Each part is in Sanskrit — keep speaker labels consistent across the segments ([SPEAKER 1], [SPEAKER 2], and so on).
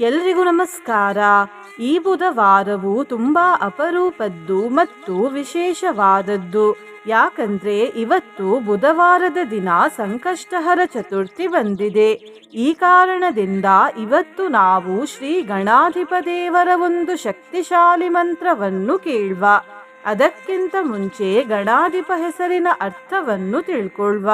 [SPEAKER 1] ಎಲ್ರಿಗೂ ನಮಸ್ಕಾರ. ಈ ಬುಧವಾರವು ತುಂಬ ಅಪರೂಪದ್ದು ಮತ್ತು ವಿಶೇಷವಾದದ್ದು. ಯಾಕಂದ್ರೆ ಇವತ್ತು ಬುಧವಾರದ ದಿನ ಸಂಕಷ್ಟಹರ ಚತುರ್ಥಿ ಬಂದಿದೆ. ಈ ಕಾರಣದಿಂದ ಇವತ್ತು ನಾವು ಶ್ರೀ ಗಣಾಧಿಪ ದೇವರ ಒಂದು ಶಕ್ತಿಶಾಲಿ ಮಂತ್ರವನ್ನು ಕೇಳುವ. ಅದಕ್ಕಿಂತ ಮುಂಚೆ ಗಣಾಧಿಪ ಹೆಸರಿನ ಅರ್ಥವನ್ನು ತಿಳ್ಕೊಳ್ವ.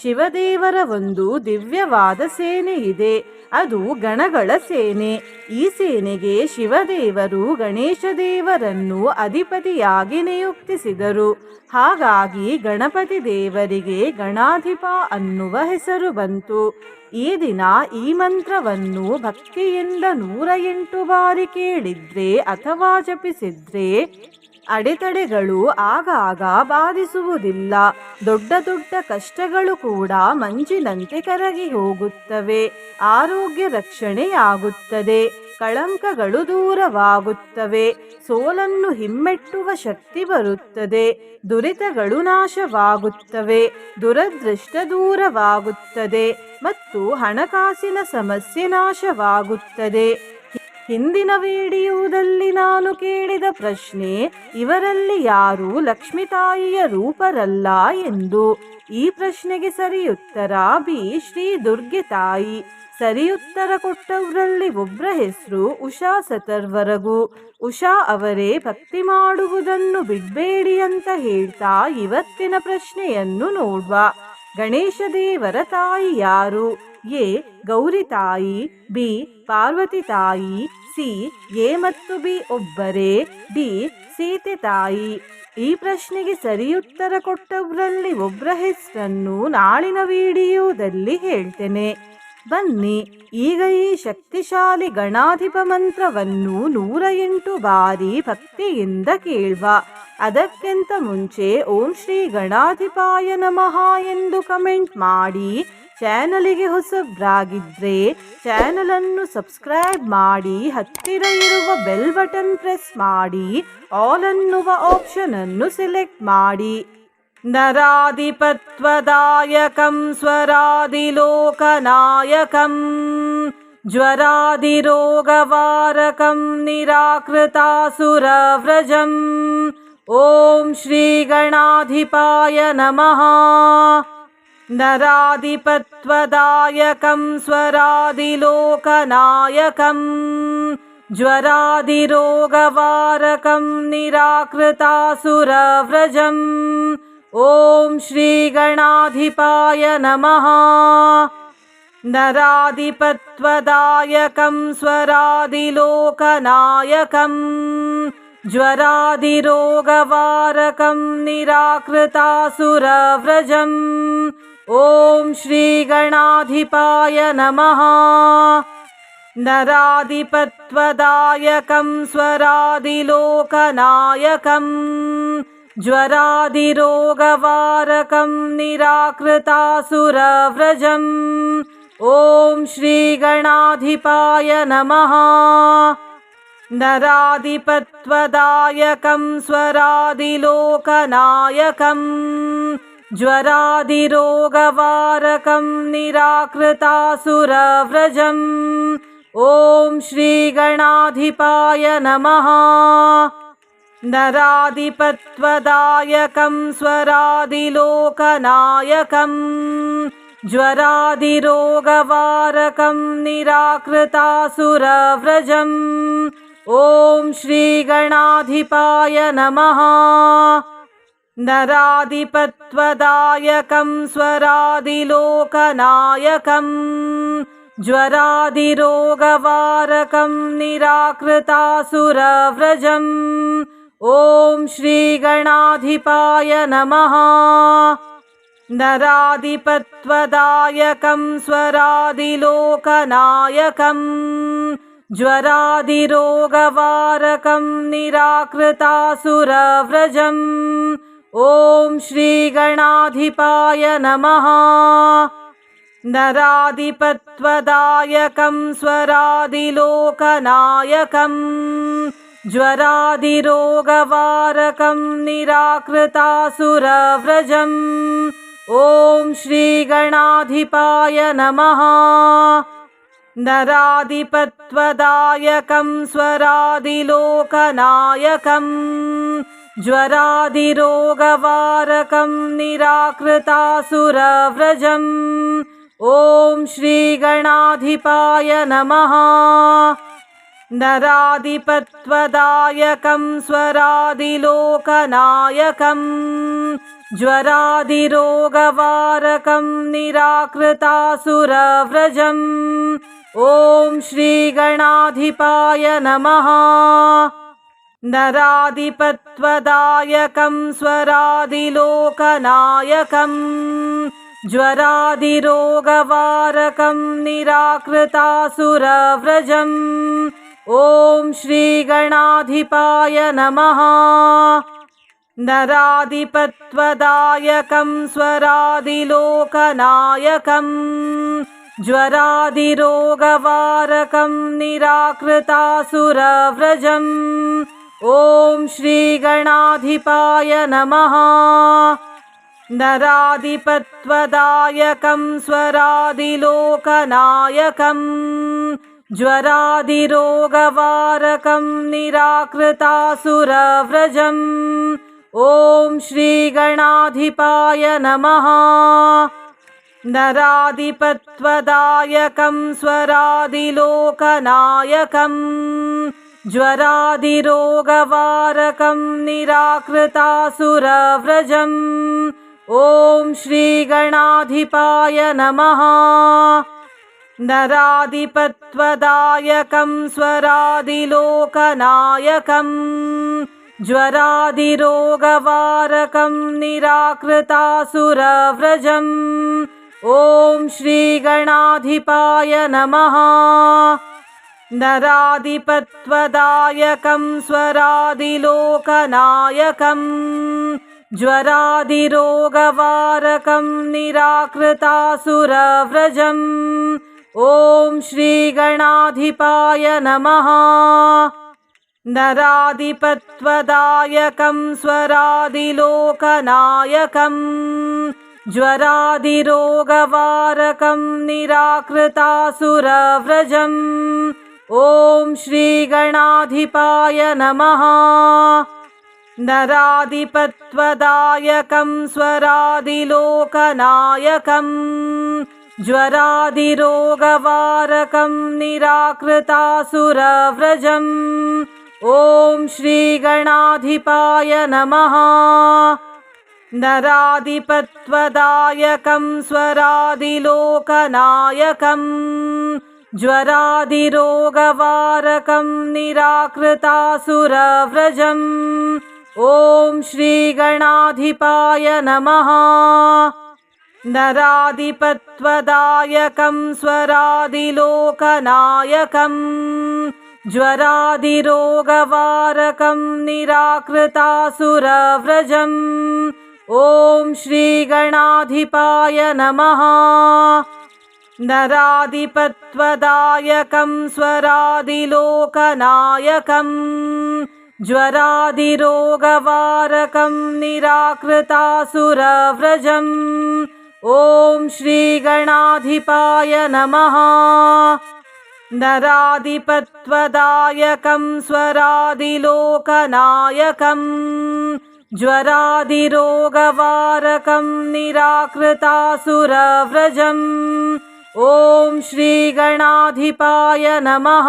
[SPEAKER 1] ಶಿವದೇವರ ಒಂದು ದಿವ್ಯವಾದ ಸೇನೆ ಇದೆ. ಅದು ಗಣಗಳ ಸೇನೆ. ಈ ಸೇನೆಗೆ ಶಿವದೇವರು ಗಣೇಶ ದೇವರನ್ನು ಅಧಿಪತಿಯಾಗಿ ನಿಯುಕ್ತಿಸಿದರು. ಹಾಗಾಗಿ ಗಣಪತಿ ದೇವರಿಗೆ ಗಣಾಧಿಪ ಅನ್ನುವ ಹೆಸರು ಬಂತು. ಈ ದಿನ ಈ ಮಂತ್ರವನ್ನು ಭಕ್ತಿಯಿಂದ 108 ಬಾರಿ ಕೇಳಿದ್ರೆ ಅಥವಾ ಜಪಿಸಿದ್ರೆ ಅಡೆತಡೆಗಳು ಆಗಾಗ ಬಾಧಿಸುವುದಿಲ್ಲ. ದೊಡ್ಡ ದೊಡ್ಡ ಕಷ್ಟಗಳು ಕೂಡ ಮಂಜಿನಂತೆ ಕರಗಿ ಹೋಗುತ್ತವೆ. ಆರೋಗ್ಯ ರಕ್ಷಣೆಯಾಗುತ್ತದೆ. ಕಳಂಕಗಳು ದೂರವಾಗುತ್ತವೆ. ಸೋಲನ್ನು ಹಿಮ್ಮೆಟ್ಟುವ ಶಕ್ತಿ ಬರುತ್ತದೆ. ದುರಿತಗಳು ನಾಶವಾಗುತ್ತವೆ. ದುರದೃಷ್ಟ ದೂರವಾಗುತ್ತದೆ ಮತ್ತು ಹಣಕಾಸಿನ ಸಮಸ್ಯೆ ನಾಶವಾಗುತ್ತದೆ. ಹಿಂದಿನ ವಿಡಿಯೋದಲ್ಲಿ ನಾನು ಕೇಳಿದ ಪ್ರಶ್ನೆ, ಇವರಲ್ಲಿ ಯಾರು ಲಕ್ಷ್ಮೀ ತಾಯಿಯ ರೂಪರಲ್ಲ ಎಂದು. ಈ ಪ್ರಶ್ನೆಗೆ ಸರಿಯುತ್ತರ ಬಿ. ಶ್ರೀ ದುರ್ಗೆ ತಾಯಿ. ಸರಿಯುತ್ತರ ಕೊಟ್ಟವರಲ್ಲಿ ಒಬ್ಬರ ಹೆಸರು ಉಷಾ ಸತರ್ವರಗು. ಉಷಾ ಅವರೇ ಭಕ್ತಿ ಮಾಡುವುದನ್ನು ಬಿಡಬೇಡಿ ಅಂತ ಹೇಳ್ತಾ ಇವತ್ತಿನ ಪ್ರಶ್ನೆಯನ್ನು ನೋಡುವ. ಗಣೇಶ ದೇವರ ತಾಯಿ ಯಾರು? ಎ. ಗೌರಿ ತಾಯಿ, ಬಿ. ಪಾರ್ವತಿ ತಾಯಿ, ಸಿ. ಎ ಮತ್ತು ಬಿ ಒಬ್ಬರೇ, ಡಿ. ಸೀತೆ ತಾಯಿ. ಈ ಪ್ರಶ್ನೆಗೆ ಸರಿಯುತ್ತರ ಕೊಟ್ಟವರಲ್ಲಿ ಒಬ್ಬರ ಹೆಸರನ್ನು ನಾಳಿನ ವಿಡಿಯೋದಲ್ಲಿ ಹೇಳ್ತೇನೆ. ಬನ್ನಿ ಈಗ ಈ ಶಕ್ತಿಶಾಲಿ ಗಣಾಧಿಪ ಮಂತ್ರವನ್ನು 108 ಬಾರಿ ಭಕ್ತಿಯಿಂದ ಕೇಳುವ. ಅದಕ್ಕಿಂತ ಮುಂಚೆ ಓಂ ಶ್ರೀ ಗಣಾಧಿಪಾಯ ನಮಃ ಎಂದು ಕಮೆಂಟ್ ಮಾಡಿ. ಚಾನಲಿಗೆ ಹೊಸಬ್ರಾಗಿದ್ರೆ ಚಾನಲನ್ನು ಸಬ್ಸ್ಕ್ರೈಬ್ ಮಾಡಿ. ಹತ್ತಿರ ಇರುವ ಬೆಲ್ ಬಟನ್ ಪ್ರೆಸ್ ಮಾಡಿ. ಆಲ್ ಅನ್ನುವ ಆಪ್ಷನ್ ಅನ್ನು ಸೆಲೆಕ್ಟ್ ಮಾಡಿ. ನರಾಧಿಪತ್ವದಾಯಕಂ ಸ್ವರಾದಿಲೋಕನಾಯಕಂ ಜ್ವರಾದಿರೋಗವಾರಕಂ ನಿರಾಕೃತಾಸುರವ್ರಜಂ. ಓಂ ಶ್ರೀ ಗಣಾಧಿಪಾಯ ನಮಃ. ನರಾಧಿಪತ್ವದಾಯಕಂ ಸ್ವರಾದಿಲೋಕನಾಯಕಂ ಜ್ವರಾದಿರೋಗವಾರಕಂ ನಿರಾಕೃತಾಸುರವ್ರಜಂ. ಓಂ ಶ್ರೀ ಗಣಾಧಿಪಾಯ ನಮಃ. ನರಾಧಿಪತ್ವದಾಯಕಂ ಸ್ವರಾದಿಲೋಕನಾಯಕಂ ಜ್ವರಾದಿರೋಗವಾರಕಂ ನಿರಾಕೃತಾಸುರವ್ರಜಂ. ಓಂ ಶ್ರೀ ಗಣಾಧಿಪಾಯ ನಮಃ. ನರಾಧಿಪತ್ವದಾಯಕಂ ಸ್ವರಾದಿಲೋಕನಾಯಕಂ ಜ್ವರಾದಿರೋಗವಾರಕಂ ನಿರಾಕೃತಾಸುರವ್ರಜಂ. ಓಂ ಶ್ರೀ ಗಣಾಧಿಪಾಯ ನಮಃ. ನರಾಧಿಪತ್ವದಾಯಕಂ ಸ್ವರಾದಿಲೋಕನಾಯಕಂ ಜ್ವರಾದಿರೋಗವಾರಕಂ ನಿರಾಕೃತಾಸುರವ್ರಜಂ. ಓಂ ಶ್ರೀ ಗಣಾಧಿಪಾಯ ನಮಃ. ನರಾಧಿಪತ್ವದಾಯಕಂ ಸ್ವರಾದಿಲೋಕನಾಯಕಂ ಜ್ವರಾದಿರೋಗವಾರಕಂ ನಿರಾಕೃತಾಸುರವ್ರಜಂ. ಓಂ ಶ್ರೀ ಗಣಾಧಿಪಾಯ ನಮಃ. ನರಾಧಿಪತ್ವದಾಯಕಂ ಸ್ವರಾದಿಲೋಕನಾಯಕಂ ಜ್ವರಾದಿರೋಗವಾರಕಂ ನಿರಾಕೃತಾಸುರವ್ರಜಂ. ಓಂ ಶ್ರೀ ಗಣಾಧಿಪಾಯ ನಮಃ. ನರಾಧಿಪತ್ವದಾಯಕಂ ಸ್ವರಾದಿಲೋಕನಾಯಕಂ ಜ್ವರಾದಿರೋಗವಾರಕಂ ನಿರಾಕೃತಾಸುರವ್ರಜಂ. ಓಂ ಶ್ರೀ ಗಣಾಧಿಪಾಯ ನಮಃ. ನರಾಧಿಪತ್ವದಾಯಕಂ ಸ್ವರಾದಿಲೋಕನಾಯಕಂ ಜ್ವರಾದಿರೋಗವಾರಕಂ ನಿರಾಕೃತಾಸುರವ್ರಜಂ. ಓಂ ಶ್ರೀ ಗಣಾಧಿಪಾಯ ನಮಃ. नराधिपत्वदायकं स्वरादिलोकनायकं ज्वरादिरोगवारकं निराकृतासुरव्रजम् ॐ श्रीगणाधिपाय नमः। नराधिपत्वदायकं स्वरादिलोकनायकं ज्वरादिरोगवारकं निराकृतासुरव्रजम् ॐ श्रीगणाधिपाय नमः। नराधिपत्वदायकं स्वरादिलोकनायकं ज्वरादिरोगवारकं निराकृतासुरव्रजम् ॐ श्रीगणाधिपाय नमः। नराधिपत्वदायकं स्वरादिलोकनायकं ज्वरादिरोगवारकं निराकृतासुरव्रजम् ॐ श्रीगणाधिपाय नमः। नराधिपत्वदायकं स्वरादिलोकनायकं ज्वरादिरोगवारकं निराकृतासुरव्रजम् ॐ श्रीगणाधिपाय नमः। नराधिपत्वदायकं स्वरादिलोकनायकं ज्वरादिरोगवारकं निराकृतासुरव्रजम् ॐ श्रीगणाधिपाय नमः। नराधिपत्वदायकं स्वरादिलोकनायकं ज्वरादिरोगवारकं निराकृतासुरव्रजम् ॐ श्रीगणाधिपाय नमः। नराधिपत्वदायकं स्वरादिलोकनायकं ज्वरादिरोगवारकं निराकृतासुरव्रजम् ॐ श्रीगणाधिपाय नमः। नराधिपत्वदायकं स्वरादिलोकनायकं ज्वरादिरोगवारकं निराकृतासुरव्रजम् ॐ श्रीगणाधिपाय नमः। नराधिपत्वदायकं स्वरादिलोकनायकं ज्वरादिरोगवारकं निराकृतासुरव्रजम् ॐ श्रीगणाधिपाय नमः। नराधिपत्वदायकं स्वरादिलोकनायकं ज्वरादिरोगवारकं निराकृतासुरव्रजम् ॐ श्रीगणाधिपाय नमः। नराधिपत्वदायकं स्वरादिलोकनायकं ज्वरादिरोगवारकं निराकृतासुरव्रजम् ॐ श्रीगणाधिपाय नमः। नराधिपत्वदायकं स्वरादिलोकनायकं ज्वरादिरोगवारकं निराकृतासुरव्रजम् ॐ श्रीगणाधिपाय नमः। नराधिपत्वदायकं स्वरादिलोकनायकं ज्वरादिरोगवारकं निराकृतासुरव्रजम् ॐ श्रीगणाधिपाय नमः।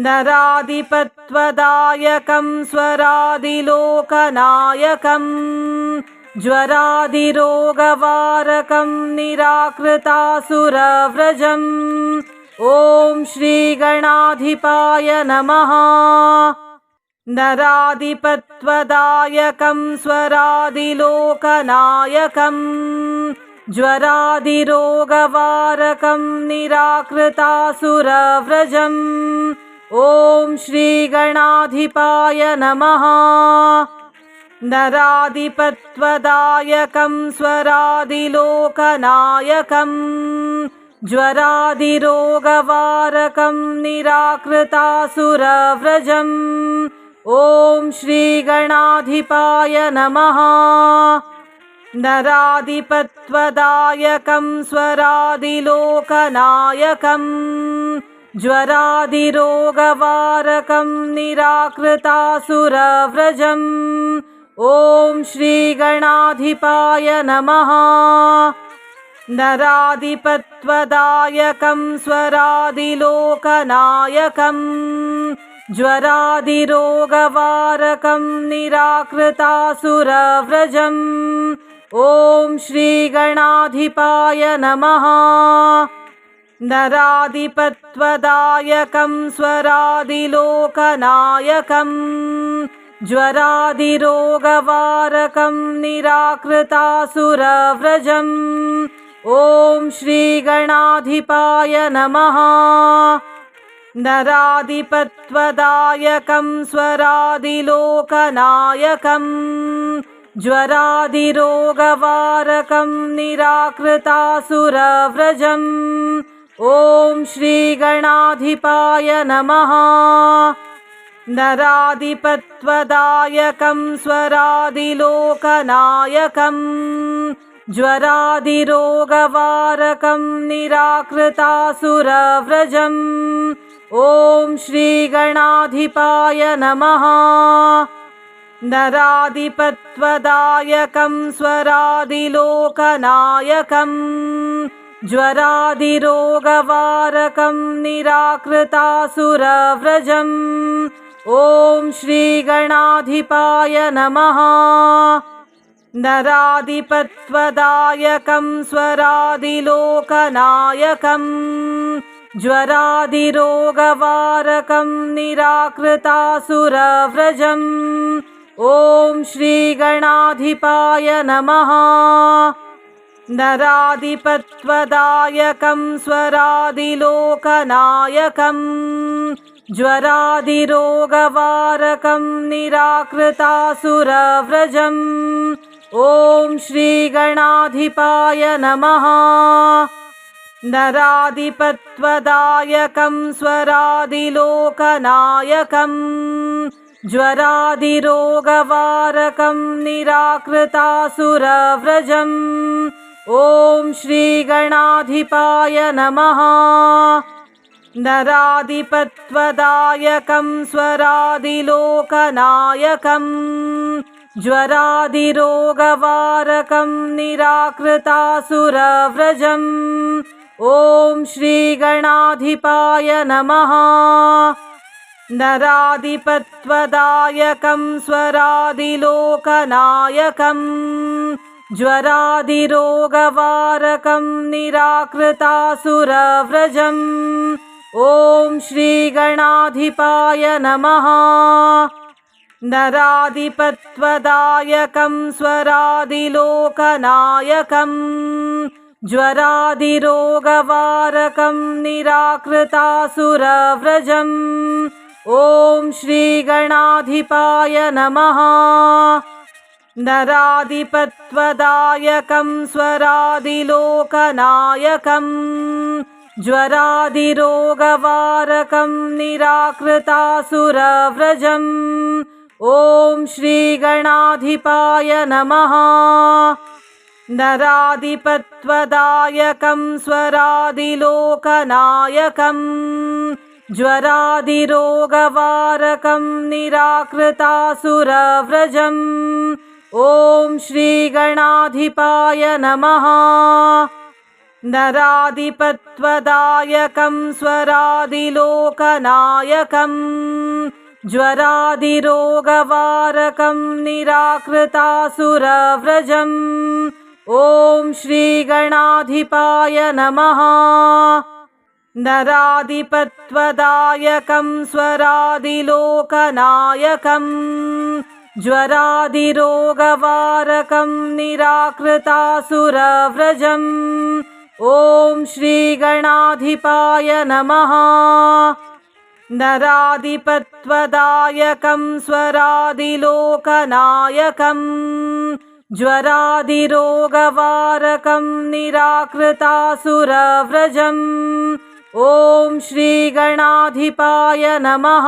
[SPEAKER 1] नराधिपत्वदायकं स्वरादिलोकनायकं ज्वरादिरोगवारकं निराकृतासुरव्रजम् ॐ श्रीगणाधिपाय नमः। नराधिपत्वदायकं स्वरादिलोकनायकं ज्वरादिरोगवारकं निराकृतासुरव्रजम् ॐ श्रीगणाधिपाय नमः। नराधिपत्वदायकं स्वरादिलोकनायकं ज्वरादिरोगवारकं निराकृतासुरव्रजम् ॐ श्रीगणाधिपाय नमः। नराधिपत्वदायकं स्वरादिलोकनायकं ज्वरादिरोगवारकं निराकृतासुरव्रजम् ॐ श्रीगणाधिपाय नमः। नराधिपत्वदायकं स्वरादिलोकनायकं ज्वरादिरोगवारकं निराकृतासुरव्रजम् ॐ श्रीगणाधिपाय नमः। नराधिपत्वदायकं स्वरादिलोकनायकं ज्वरादिरोगवारकं निराकृतासुरव्रजम् ॐ श्रीगणाधिपाय नमः। नराधिपत्वदायकं स्वरादिलोकनायकं ज्वरादिरोगवारकं निराकृतासुरव्रजम् ॐ श्रीगणाधिपाय नमः। नराधिपत्वदायकं स्वरादिलोकनायकं ज्वरादिरोगवारकं निराकृतासुरव्रजम् ॐ श्रीगणाधिपाय नमः। नराधिपत्वदायकं स्वरादिलोकनायकं ज्वरादिरोगवारकं निराकृतासुरव्रजम् ॐ श्रीगणाधिपाय नमः। नराधिपत्वदायकं स्वरादिलोकनायकं ज्वरादिरोगवारकं निराकृतासुरव्रजम् ॐ श्रीगणाधिपाय नमः। नराधिपत्वदायकं स्वरादिलोकनायकं ज्वरादिरोगवारकं निराकृतासुरव्रजम् ॐ श्रीगणाधिपाय नमः। नराधिपत्वदायकं स्वरादिलोकनायकं ज्वरादिरोगवारकं निराकृतासुरव्रजम् ॐ श्रीगणाधिपाय नमः। नराधिपत्वदायकं स्वरादिलोकनायकं ज्वरादिरोगवारकं निराकृतासुरव्रजम् ॐ श्रीगणाधिपाय नमः। नराधिपत्वदायकं स्वरादिलोकनायकं ज्वरादिरोगवारकं निराकृतासुरव्रजम् ॐ श्रीगणाधिपाय नमः। नराधिपत्वदायकं स्वरादिलोकनायकं ज्वरादिरोगवारकं निराकृतासुरव्रजम् ॐ श्रीगणाधिपाय नमः। नराधिपत्वदायकं स्वरादिलोकनायकं ज्वरादिरोगवारकं निराकृतासुरव्रजम् ॐ श्रीगणाधिपाय नमः। नराधिपत्वदायकं स्वरादिलोकनायकं ज्वरादिरोगवारकं निराकृतासुरव्रजम् ॐ श्रीगणाधिपाय नमः। नराधिपत्वदायकं स्वरादिलोकनायकं ज्वरादिरोगवारकं निराकृतासुरव्रजम् ॐ श्रीगणाधिपाय नमः। नराधिपत्वदायकं स्वरादिलोकनायकं ज्वरादिरोगवारकं निराकृतासुरव्रजम् ॐ श्रीगणाधिपाय नमः। नराधिपत्वदायकं स्वरादिलोकनायकं ज्वरादिरोगवारकं निराकृतासुरव्रजम् ॐ श्रीगणाधिपाय नमः।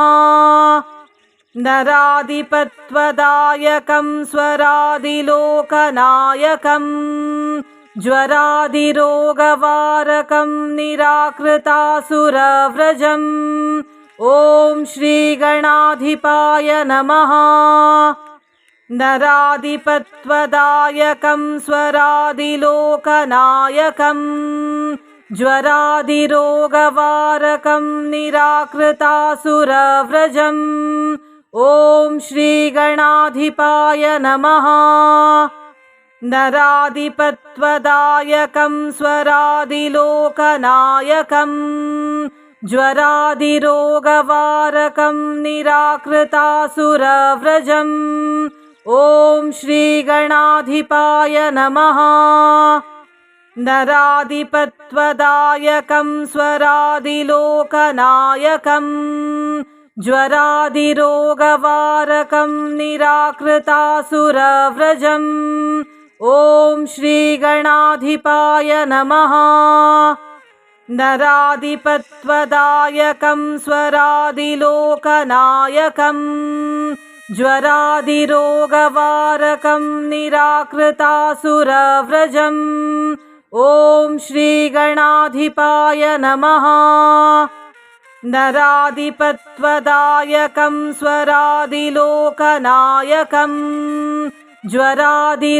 [SPEAKER 1] नराधिपत्वदायकं स्वरादिलोकनायकं ज्वरादिरोगवारकं निराकृतासुरव्रजम् ॐ श्रीगणाधिपाय नमः। नराधिपत्वदायकं स्वरादिलोकनायकं ज्वरादिरोगवारकं निराकृतासुरव्रजम् ॐ श्रीगणाधिपाय नमः। नराधिपत्वदायकं स्वरादिलोकनायकं ज्वरादिरोगवारकं निराकृतासुरव्रजम् ॐ श्रीगणाधिपाय नमः। नराधिपत्वदायकं स्वरादिलोकनायकं ज्वरादिरोगवारकं निराकृतासुरव्रजम् ॐ श्रीगणाधिपाय नमः। नराधिपत्वदायकं स्वरादिलोकनायकं ज्वरादिरोगवारकं निराकृतासुरव्रजम् ॐ श्रीगणाधिपाय नमः। नराधिपत्वदायकं स्वरादिलोकनायकं ज्वरादिरोगवारकं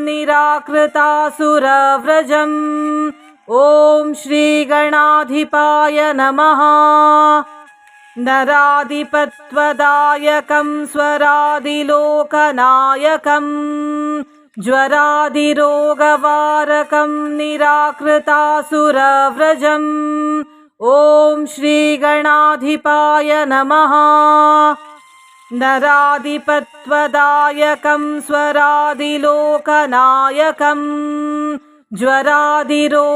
[SPEAKER 1] निराकृतासुरव्रजम् ॐ श्रीगणाधिपाय नमः। नराधिपत्वदायकं स्वरादिलोकनायकं ज्वरादिरोगवारकं निराकृतासुरव्रजम् ॐ श्रीगणाधिपाय नमः। नराधिपत्वदायकं स्वरादिलोकनायकं ज्वरादिरोगवारकं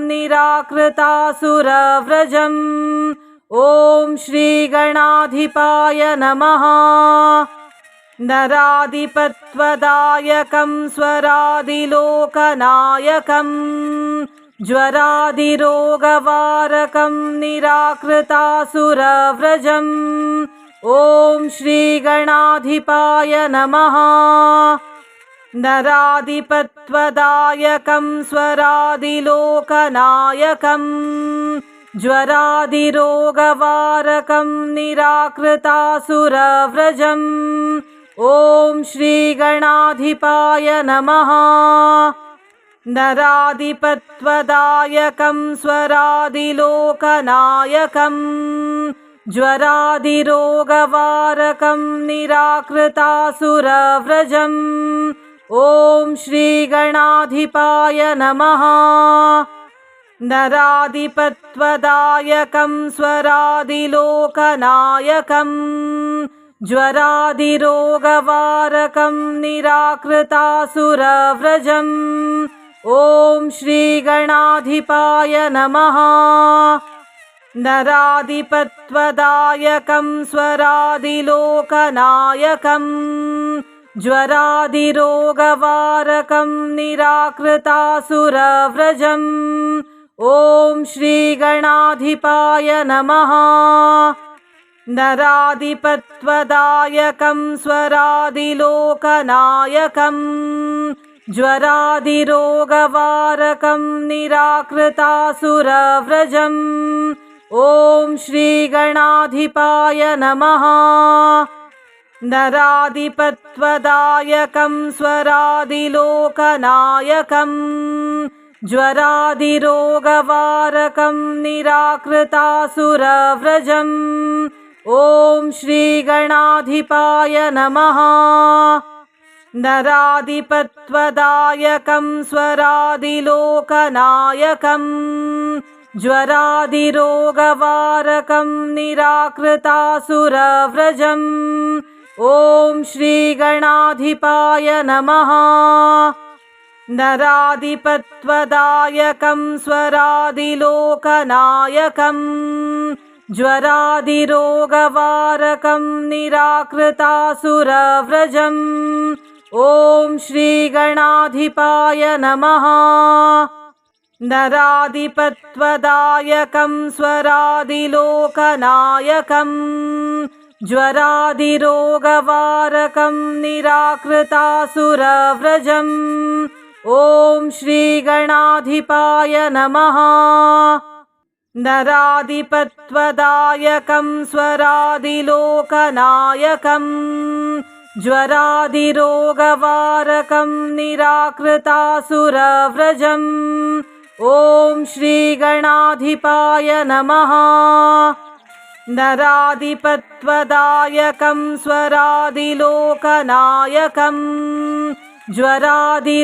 [SPEAKER 1] निराकृतासुरव्रजम् ॐ श्रीगणाधिपाय नमः। नराधिपत्वदायकं स्वरादिलोकनायकं ज्वरादिरोगवारकं निराकृतासुरव्रजम् ॐ श्रीगणाधिपाय नमः। नराधिपत्वदायकं स्वरादिलोकनायकं ज्वरादिरोगवारकं निराकृतासुरव्रजम् ॐ श्रीगणाधिपाय नमः। नराधिपत्वदायकं स्वरादिलोकनायकं ज्वरादिरोगवारकं निराकृतासुरव्रजम् ॐ श्रीगणाधिपाय नमः। नराधिपत्वदायकं स्वरादिलोकनायकं ज्वरादिरोगवारकं निराकृतासुरव्रजम् ॐ श्रीगणाधिपाय नमः। नराधिपत्वदायकं स्वरादिलोकनायकं ज्वरादिरोगवारकं निराकृतासुरव्रजम् ॐ श्रीगणाधिपाय नमः। नराधिपत्वदायकं स्वरादिलोकनायकं ज्वरादिरोगवारकं निराकृतासुरव्रजम् ॐ श्रीगणाधिपाय नमः। नराधिपत्वदायकं स्वरादिलोकनायकं ज्वरादिरोगवारकं निराकृतासुरव्रजम् ॐ श्रीगणाधिपाय नमः। नराधिपत्वदायकं स्वरादिलोकनायकं ज्वरादिरोगवारकं निराकृतासुरव्रजम् ॐ श्रीगणाधिपाय नमः। नराधिपत्वदायकं स्वरादिलोकनायकं ज्वरादिरोगवारकं निराकृतासुरव्रजम् ॐ श्रीगणाधिपाय नमः। नराधिपत्वदायकं स्वरादिलोकनायकं ज्वरादिरोगवारकं निराकृतासुरव्रजम् ॐ श्रीगणाधिपाय नमः। नराधिपत्वदायकं स्वरादिलोकनायकं ज्वरादिरोगवारकं निराकृतासुरव्रजम् ॐ श्रीगणाधिपाय नमः। नराधिपत्वदायकं स्वरादिलोकनायकं ज्वरादिरोगवारकं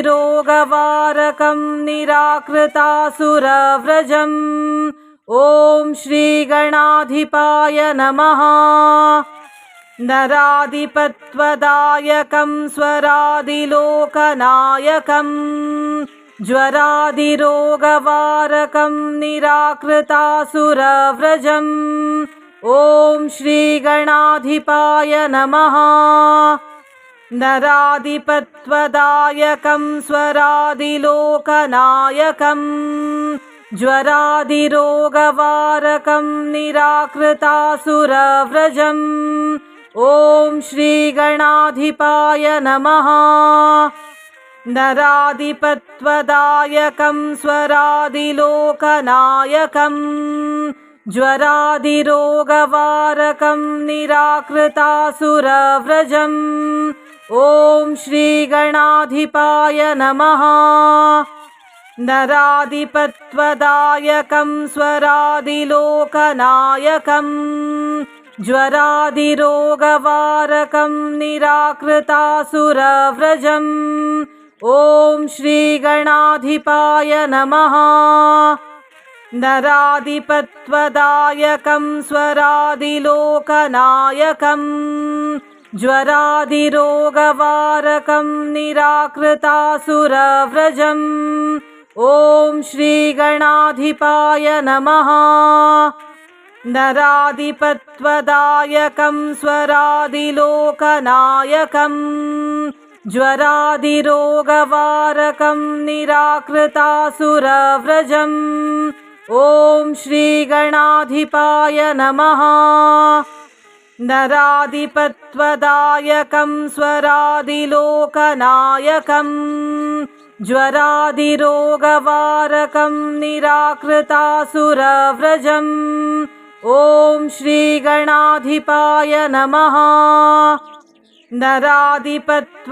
[SPEAKER 1] निराकृतासुरव्रजम् ॐ श्रीगणाधिपाय नमः। नराधिपत्वदायकं स्वरादिलोकनायकं ज्वरादिरोगवारकं निराकृतासुरव्रजम् ॐ श्रीगणाधिपाय नमः। नराधिपत्वदायकं स्वरादिलोकनायकं ज्वरादिरोगवारकं निराकृतासुरव्रजम् ॐ श्रीगणाधिपाय नमः। नराधिपत्वदायकं स्वरादिलोकनायकं ज्वरादिरोगवारकं निराकृतासुरव्रजम् ॐ श्रीगणाधिपाय नमः। नराधिपत्वदायकं स्वरादिलोकनायकं ज्वरादिरोगवारकं निराकृतासुरव्रजम् ॐ श्रीगणाधिपाय नमः। नराधिपत्वदायकं स्वरादिलोकनायकं ज्वरादिरोगवारकं निराकृतासुरव्रजम् ॐ श्रीगणाधिपाय नमः। नराधिपत्वदायकं स्वरादिलोकनायकं ज्वरादिरोगवारकं निराकृतासुरव्रजम् ॐ श्रीगणाधिपाय नमः। नराधिपत्वदायकं स्वरादिलोकनायकं ज्वरादिरोगवारकं निराकृतासुरव्रजम् ॐ श्रीगणाधिपाय नमः। नराधिपत्वदायकं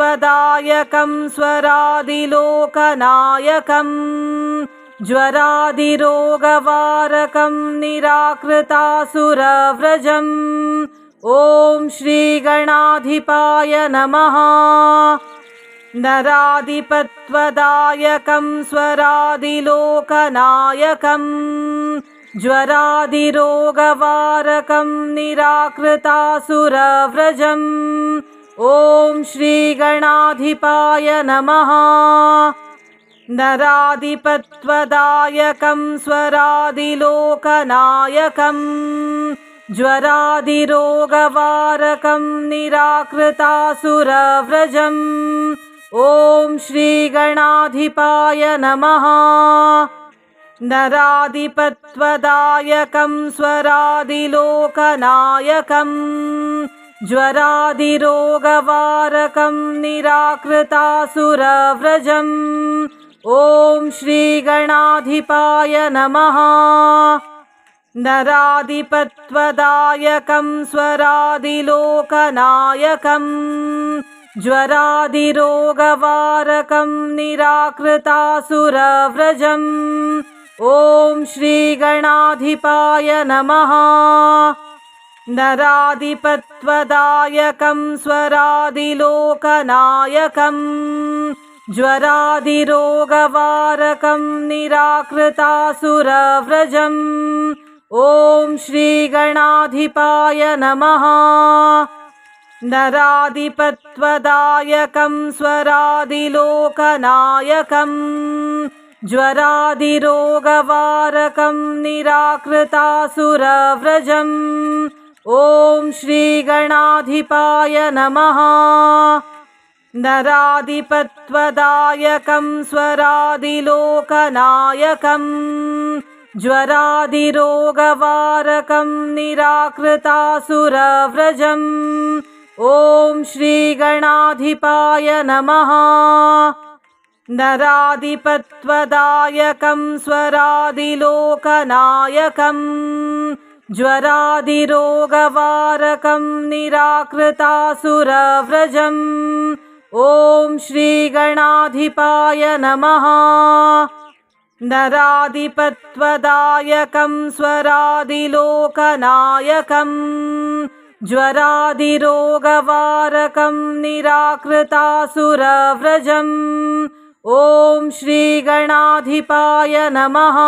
[SPEAKER 1] स्वरादिलोकनायकं ज्वरादिरोगवारकं निराकृतासुरव्रजम् ॐ श्रीगणाधिपाय नमः। नराधिपत्वदायकं स्वरादिलोकनायकं ज्वरादिरोगवारकं निराकृतासुरव्रजम् ॐ श्रीगणाधिपाय नमः। नराधिपत्वदायकं स्वरादिलोकनायकं ज्वरादिरोगवारकं निराकृतासुरव्रजम् ॐ श्रीगणाधिपाय नमः। नराधिपत्वदायकं स्वरादिलोकनायकं ज्वरादिरोगवारकं निराकृतासुरव्रजम् ॐ श्रीगणाधिपाय नमः। नराधिपत्वदायकं स्वरादिलोकनायकं ज्वरादिरोगवारकं निराकृतासुरव्रजम् ॐ श्रीगणाधिपाय नमः। नराधिपत्वदायकं स्वरादिलोकनायकं ज्वरादिरोगवारकं निराकृतासुरव्रजम् ॐ श्रीगणाधिपाय नमः। नराधिपत्वदायकं स्वरादिलोकनायकं ज्वरादिरोगवारकं निराकृतासुरव्रजम् ॐ श्रीगणाधिपाय नमः। नराधिपत्वदायकं स्वरादिलोकनायकं ज्वरादिरोगवारकं निराकृतासुरव्रजम् ॐ श्रीगणाधिपाय नमः। नराधिपत्वदायकं स्वरादिलोकनायकं ज्वरादिरोगवारकं निराकृतासुरव्रजम् ॐ श्रीगणाधिपाय नमः। नराधिपत्वदायकं स्वरादिलोकनायकं ज्वरादिरोगवारकं निराकृतासुरव्रजम् ॐ श्रीगणाधिपाय नमः।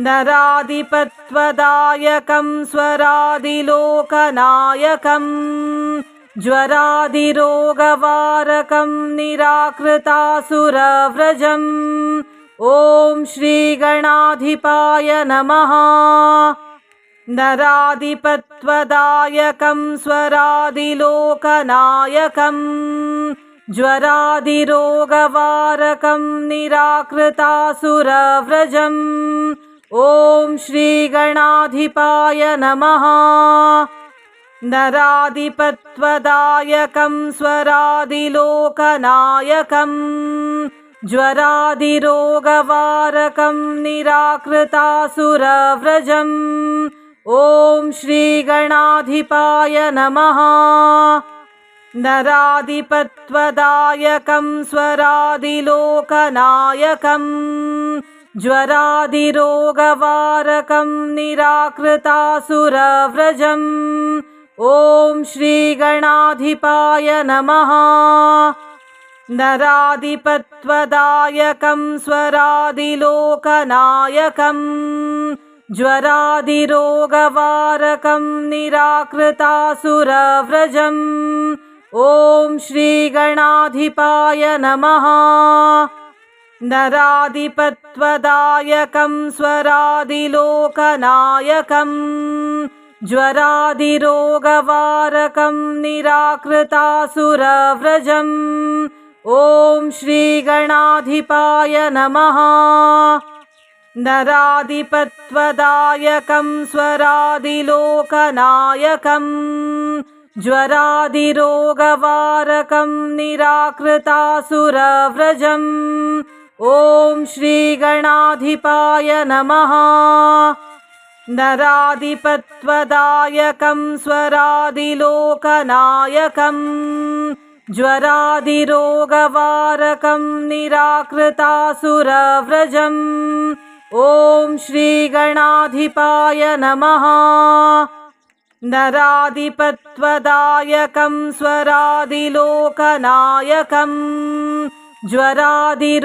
[SPEAKER 1] नराधिपत्वदायकं स्वरादिलोकनायकं ज्वरादिरोगवारकं निराकृतासुरव्रजम् ॐ श्रीगणाधिपाय नमः। नराधिपत्वदायकं स्वरादिलोकनायकं ज्वरादिरोगवारकं निराकृतासुरव्रजम् ॐ श्रीगणाधिपाय नमः। नराधिपत्वदायकं स्वरादिलोकनायकं ज्वरादिरोगवारकं निराकृतासुरव्रजम् ॐ श्रीगणाधिपाय नमः। नराधिपत्वदायकं स्वरादिलोकनायकं ज्वरादिरोगवारकं निराकृतासुरव्रजम् ॐ श्रीगणाधिपाय नमः। नराधिपत्वदायकं स्वरादिलोकनायकं ज्वरादिरोगवारकं निराकृतासुरव्रजम् ॐ श्रीगणाधिपाय नमः। नराधिपत्वदायकं स्वरादिलोकनायकं ज्वरादिरोगवारकं निराकृतासुरव्रजम् ॐ श्रीगणाधिपाय नमः। नराधिपत्वदायकं स्वरादिलोकनायकं ज्वरादिरोगवारकं निराकृतासुरव्रजम् ॐ श्रीगणाधिपाय नमः। नराधिपत्वदायकं स्वरादिलोकनायकं ज्वरादिरोगवारकं निराकृतासुरव्रजम् ॐ श्रीगणाधिपाय नमः। नराधिपत्वदायकं स्वरादिलोकनायकं ज्वरादिरोगवारकं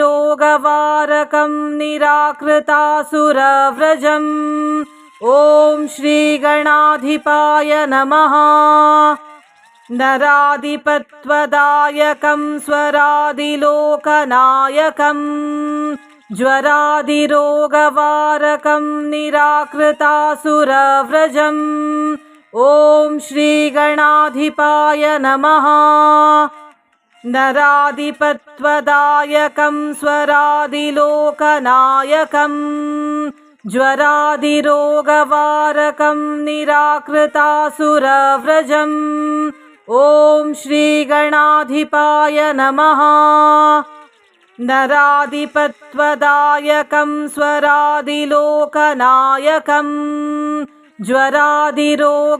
[SPEAKER 1] निराकृतासुरव्रजम् ॐ श्रीगणाधिपाय नमः। नराधिपत्वदायकं स्वरादिलोकनायकं ज्वरादिरोगवारकं निराकृतासुरव्रजम् ॐ श्रीगणाधिपाय नमः। नराधिपत्वदायकं स्वरादिलोकनायकं ज्वरादिरोगवारकं निराकृतासुरव्रजम् ॐ श्रीगणाधिपाय नमः। नराधिपत्वदायकं स्वरादिलोकनायकं ज्वरादिरोगवारकं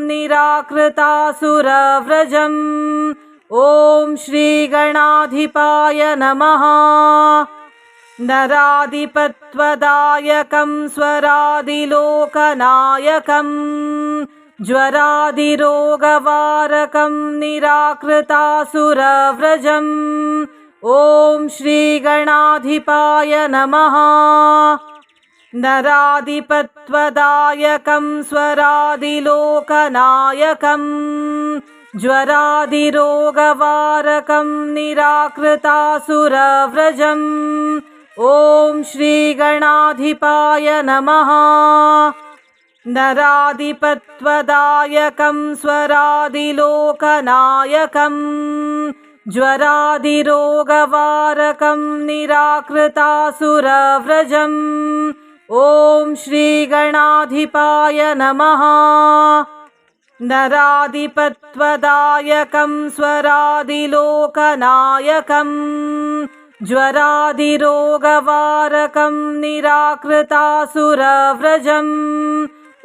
[SPEAKER 1] निराकृतासुरव्रजम् ॐ श्रीगणाधिपाय नमः। नराधिपत्वदायकं स्वरादिलोकनायकं ज्वरादिरोगवारकं निराकृतासुरव्रजम् ॐ श्रीगणाधिपाय नमः। नराधिपत्वदायकं स्वरादिलोकनायकं ज्वरादिरोगवारकं निराकृतासुरव्रजम् ॐ श्रीगणाधिपाय नमः। नराधिपत्वदायकं स्वरादिलोकनायकं ज्वरादिरोगवारकं निराकृतासुरव्रजम् ॐ श्रीगणाधिपाय नमः। नराधिपत्वदायकं स्वरादिलोकनायकं ज्वरादिरोगवारकं निराकृतासुरव्रजम्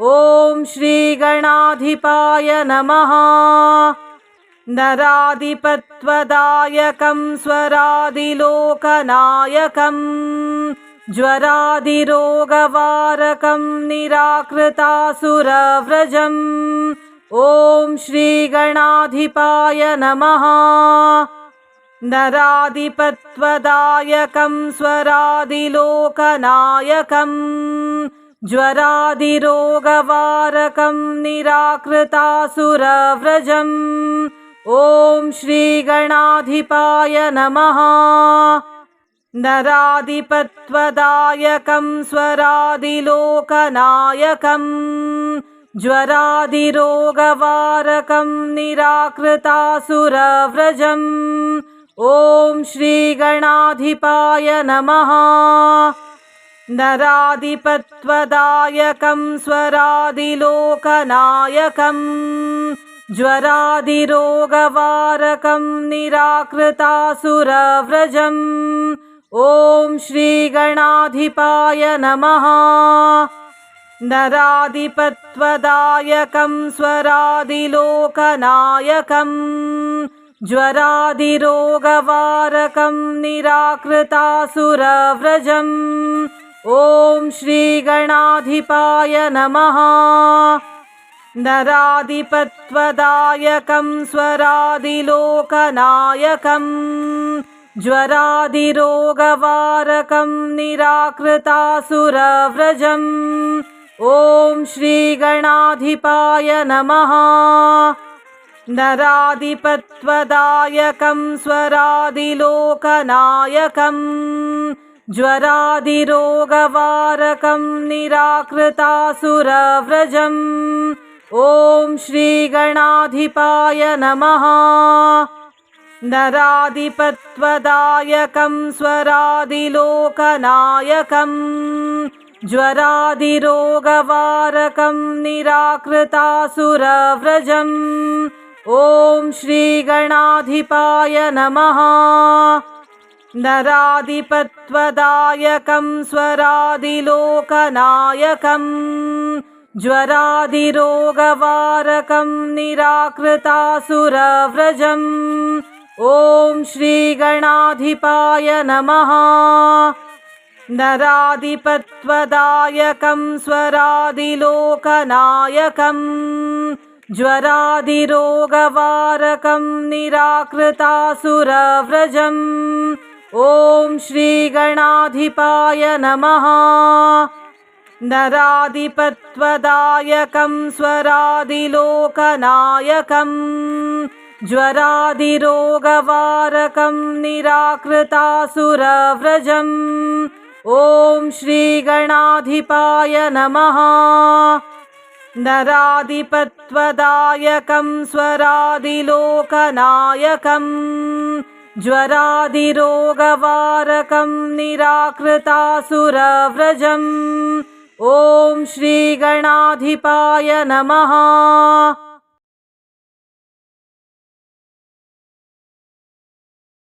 [SPEAKER 1] ॐ श्रीगणाधिपाय नमः। नराधिपत्वदायकं स्वरादिलोकनायकं ज्वरादिरोगवारकं निराकृतासुरव्रजम् ॐ श्रीगणाधिपाय नमः। नराधिपत्वदायकं स्वरादिलोकनायकं ज्वरादिरोगवारकं निराकृतासुरव्रजम् ॐ श्रीगणाधिपाय नमः। नराधिपत्वदायकं स्वरादिलोकनायकं ज्वरादिरोगवारकं निराकृतासुरव्रजम् ॐ श्रीगणाधिपाय नमः। नराधिपत्वदायकं स्वरादिलोकनायकं ज्वरादिरोगवारकं निराकृतासुरव्रजम् ॐ श्रीगणाधिपाय नमः। नराधिपत्वदायकं स्वरादिलोकनायकं ज्वरादिरोगवारकं निराकृतासुरव्रजम् ॐ श्रीगणाधिपाय नमः। नराधिपत्वदायकं स्वरादिलोकनायकं ज्वरादिरोगवारकं निराकृतासुरव्रजम् ॐ श्रीगणाधिपाय नमः। नराधिपत्वदायकं स्वरादिलोकनायकं ज्वरादिरोगवारकं निराकृतासुरव्रजम् ॐ श्रीगणाधिपाय नमः। नराधिपत्वदायकं स्वरादिलोकनायकं ज्वरादिरोगवारकं निराकृतासुरव्रजम् ॐ श्रीगणाधिपाय नमः। नराधिपत्वदायकं स्वरादिलोकनायकं ज्वरादिरोगवारकं निराकृतासुरव्रजम् ॐ श्रीगणाधिपाय नमः। नराधिपत्वदायकं स्वरादिलोकनायकं ज्वरादिरोगवारकं निराकृतासुरव्रजम् ॐ श्रीगणाधिपाय नमः। नराधिपत्वदायकं स्वरादिलोकनायकं ज्वरादिरोगवारकं निराकृतासुरव्रजम् ॐ श्रीगणाधिपाय नमः। नराधिपत्वदायकं स्वरादिलोकनायकं ज्वरादिरोगवारकं निराकृतासुरव्रजम् ॐ श्रीगणाधिपाय नमः।